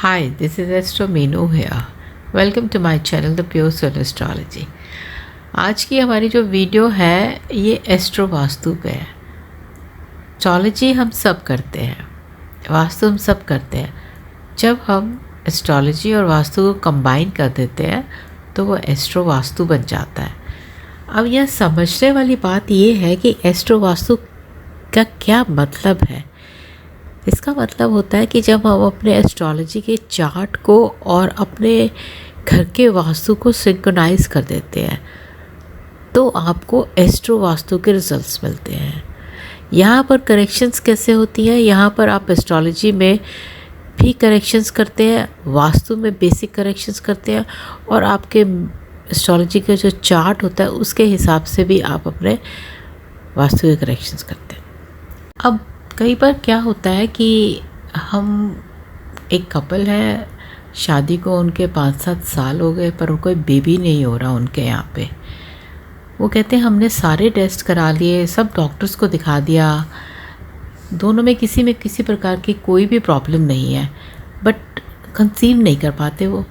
Hi, this is Astro Meenu here. Welcome to my channel The Pure Soul Astrology. आज की हमारी जो video है ये एस्ट्रो वास्तु पे है। एस्ट्रोलॉजी हम सब करते हैं, वास्तु हम सब करते हैं। जब हम एस्ट्रोलॉजी और वास्तु को कंबाइन कर देते हैं तो वो एस्ट्रो वास्तु बन जाता है। अब यह समझने वाली बात ये है कि एस्ट्रो वास्तु का क्या मतलब है। इसका मतलब होता है कि जब हम अपने एस्ट्रोलॉजी के चार्ट को और अपने घर के वास्तु को सिंक्रोनाइज कर देते हैं तो आपको एस्ट्रो वास्तु के रिजल्ट्स मिलते हैं। यहाँ पर करेक्शंस कैसे होती हैं, यहाँ पर आप एस्ट्रोलॉजी में भी करेक्शंस करते हैं, वास्तु में बेसिक करेक्शंस करते हैं और आपके एस्ट्रोलॉजी का जो चार्ट होता है उसके हिसाब से भी आप अपने वास्तु के करेक्शंस करते हैं। अब कई बार क्या होता है कि हम एक कपल है, शादी को उनके 5-7 साल हो गए पर कोई बेबी नहीं हो रहा उनके यहाँ पे। वो कहते हैं हमने सारे टेस्ट करा लिए, सब डॉक्टर्स को दिखा दिया, दोनों में किसी प्रकार की कोई भी प्रॉब्लम नहीं है, बट कंसीव नहीं कर पाते। वो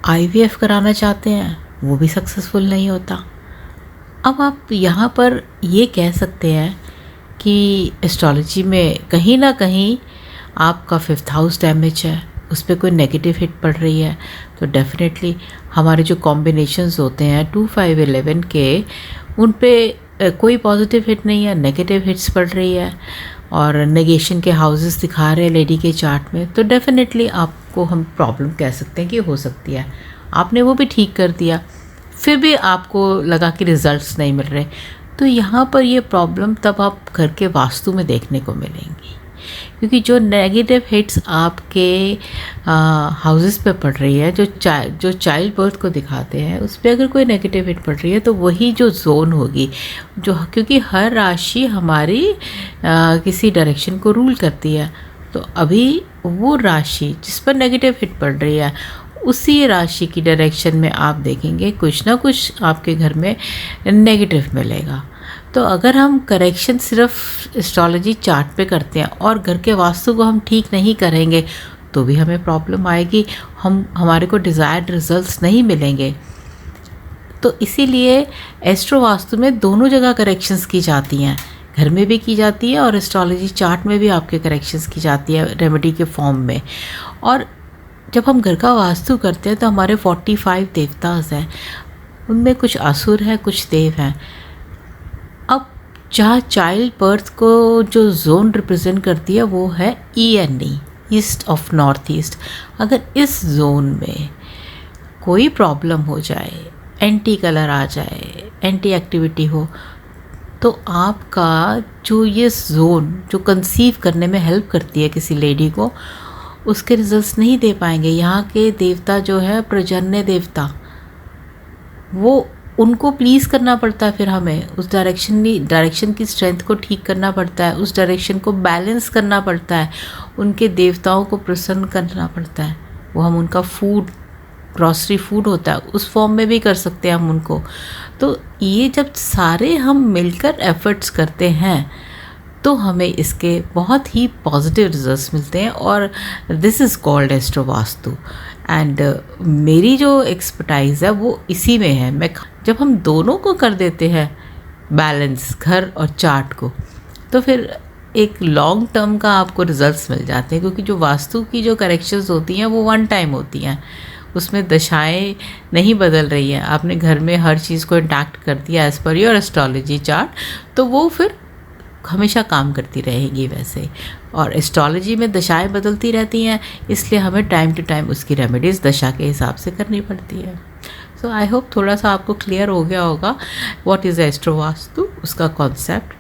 IVF कराना चाहते हैं, वो भी सक्सेसफुल नहीं होता। अब आप यहाँ पर ये कह सकते हैं कि एस्ट्रोलॉजी में कहीं ना कहीं आपका 5th हाउस डैमेज है, उस पर कोई नेगेटिव हिट पड़ रही है। तो डेफिनेटली हमारे जो कॉम्बिनेशंस होते हैं 2, 5, 11 के, उन पे कोई पॉजिटिव हिट नहीं है, नेगेटिव हिट्स पड़ रही है और नेगेशन के हाउसेस दिखा रहे हैं लेडी के चार्ट में। तो डेफिनेटली आपको हम प्रॉब्लम कह सकते हैं कि हो सकती है। आपने वो भी ठीक कर दिया, फिर भी आपको लगा कि रिजल्ट्स नहीं मिल रहे, तो यहाँ पर ये प्रॉब्लम तब आप घर के वास्तु में देखने को मिलेंगी। क्योंकि जो नेगेटिव हिट्स आपके हाउसेस पे पड़ रही है, जो चाइल्ड बर्थ को दिखाते हैं, उस पर अगर कोई नेगेटिव हिट पड़ रही है तो वही जो जोन होगी, जो क्योंकि हर राशि हमारी किसी डायरेक्शन को रूल करती है। तो अभी वो राशि जिस पर नेगेटिव हिट पड़ रही है उसी राशि की डायरेक्शन में आप देखेंगे कुछ ना कुछ आपके घर में नेगेटिव मिलेगा। तो अगर हम करेक्शन सिर्फ एस्ट्रोलॉजी चार्ट पे करते हैं और घर के वास्तु को हम ठीक नहीं करेंगे तो भी हमें प्रॉब्लम आएगी, हमारे को डिज़ायर्ड रिजल्ट्स नहीं मिलेंगे। तो इसीलिए एस्ट्रो वास्तु में दोनों जगह करेक्शंस की जाती हैं, घर में भी की जाती है और एस्ट्रोलॉजी चार्ट में भी आपके करेक्शंस की जाती है रेमेडी के फॉर्म में। और जब हम घर का वास्तु करते हैं तो हमारे 45 देवतास हैं, उनमें कुछ असुर हैं, कुछ देव हैं। अब जहाँ चाइल्ड बर्थ को जो जोन रिप्रेजेंट करती है वो है ENE, east of north east. अगर इस जोन में कोई प्रॉब्लम हो जाए, एंटी कलर आ जाए, एंटी एक्टिविटी हो, तो आपका जो ये जोन जो कंसीव करने में हेल्प करती है किसी लेडी को, उसके रिजल्ट्स नहीं दे पाएंगे। यहाँ के देवता जो है प्रजन्य देवता, वो उनको प्लीज़ करना पड़ता है, फिर हमें उस डायरेक्शन की स्ट्रेंथ को ठीक करना पड़ता है, उस डायरेक्शन को बैलेंस करना पड़ता है, उनके देवताओं को प्रसन्न करना पड़ता है। वो हम उनका फूड, ग्रॉसरी फूड होता है, उस फॉर्म में भी कर सकते हैं हम उनको। तो ये जब सारे हम मिलकर एफर्ट्स करते हैं तो हमें इसके बहुत ही पॉजिटिव रिजल्ट्स मिलते हैं और this is called astro vastu. And मेरी जो एक्सपर्टाइज़ है वो इसी में है। जब हम दोनों को कर देते हैं बैलेंस, घर और चार्ट को, तो फिर एक लॉन्ग टर्म का आपको रिजल्ट्स मिल जाते हैं। क्योंकि जो वास्तु की जो करेक्शंस होती हैं वो 1 टाइम होती हैं, उसमें दशाएं नहीं बदल रही हैं। आपने घर में हर चीज़ को इंटैक्ट कर दिया as per your astrology chart, तो वो फिर हमेशा काम करती रहेगी वैसे। और एस्ट्रोलॉजी में दशाएं बदलती रहती हैं, इसलिए हमें टाइम टू टाइम उसकी रेमेडीज़ दशा के हिसाब से करनी पड़ती है। सो आई होप थोड़ा सा आपको क्लियर हो गया होगा व्हाट इज़ एस्ट्रो वास्तु, उसका concept.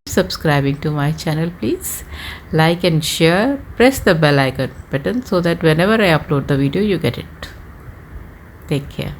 Subscribing to my channel, please like and share, press the bell icon button so that whenever I upload the video you get it. Take care.